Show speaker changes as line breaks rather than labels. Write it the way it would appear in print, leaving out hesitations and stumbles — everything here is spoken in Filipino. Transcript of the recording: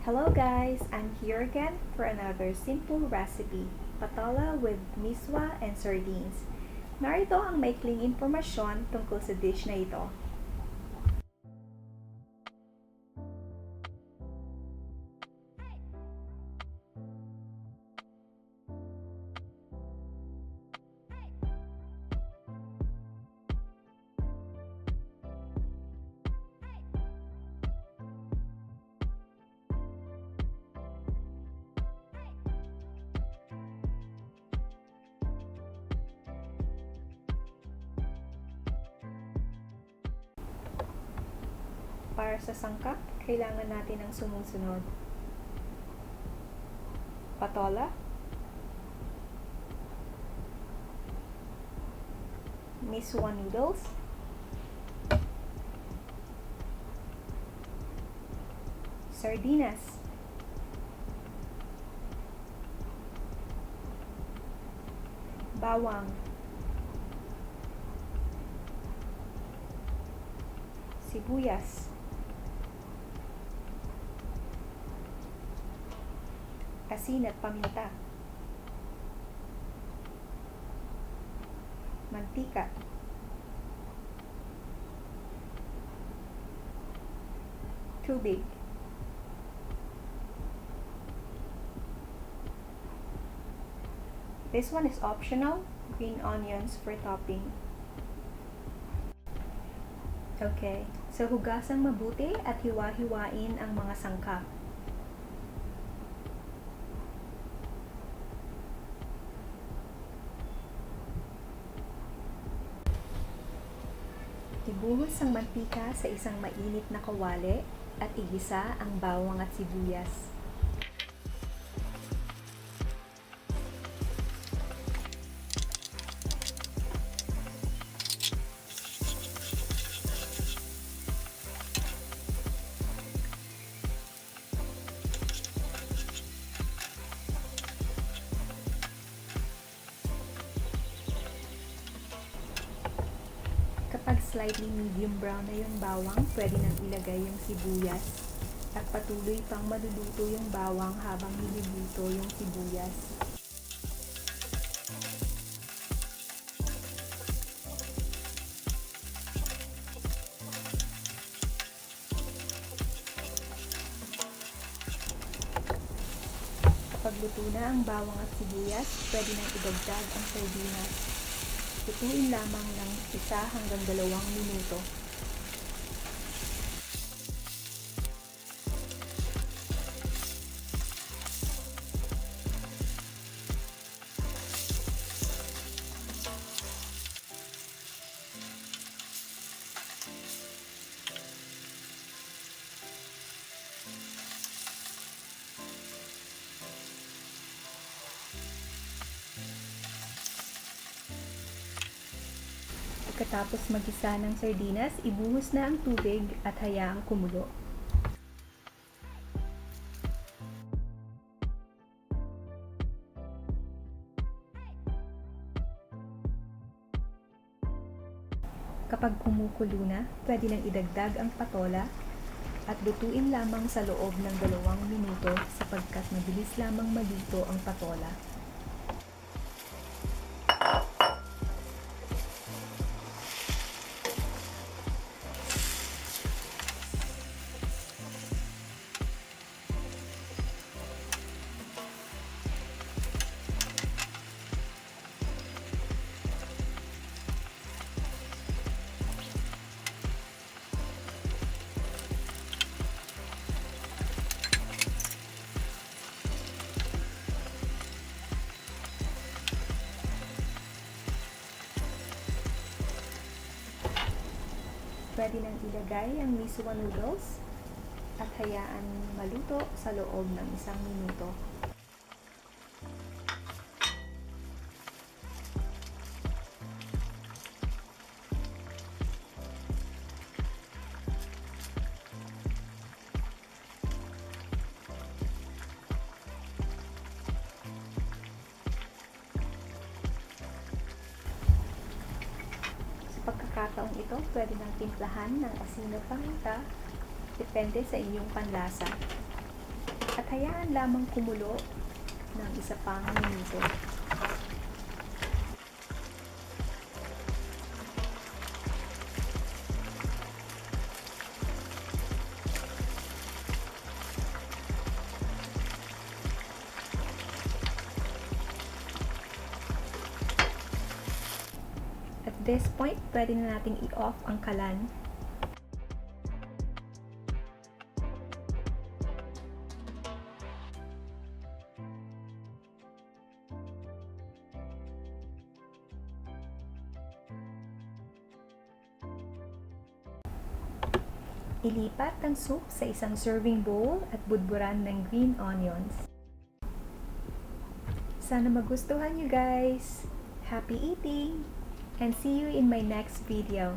Hello guys! I'm here again for another simple recipe, patola with misua and sardines. Narito ang maikling impormasyon tungkol sa dish na ito. Para sa sangkap, kailangan natin ng sumusunod. Patola, Misua noodles, sardinas, bawang, sibuyas, asin at paminta, mantika, tubig, this one is optional, green onions for topping. Okay, so hugasan mabuti at hiwa-hiwain ang mga sangkap. Ibuhos ang mantika sa isang mainit na kawali at igisa ang bawang at sibuyas. Kapag slightly medium brown na yung bawang, pwede nang ilagay yung sibuyas at patuloy pang maluluto yung bawang habang niluluto yung sibuyas. Kapag luto na ang bawang at sibuyas, pwede nang idagdag ang sardinas. Lutuin lamang ng 1 hanggang 2 minuto. Pagkatapos magisa ng sardinas, ibuhos na ang tubig at hayaang kumulo. Kapag kumukulo na, pwede nang idagdag ang patola at lutuin lamang sa loob ng 2 minuto sapagkat mabilis lamang maluto ang patola. Pwede nang ilagay ang Misua noodles at hayaan maluto sa loob ng 1 minuto. Pagkakataong ito, pwede nang timplahan ng asin at paminta, depende sa inyong panlasa. at hayaan lamang kumulo ng isa pang minuto. At this point, pwede na nating i-off ang kalan. Ilipat ang soup sa isang serving bowl at budburan ng green onions. Sana magustuhan nyo guys! Happy eating! And see you in my next video.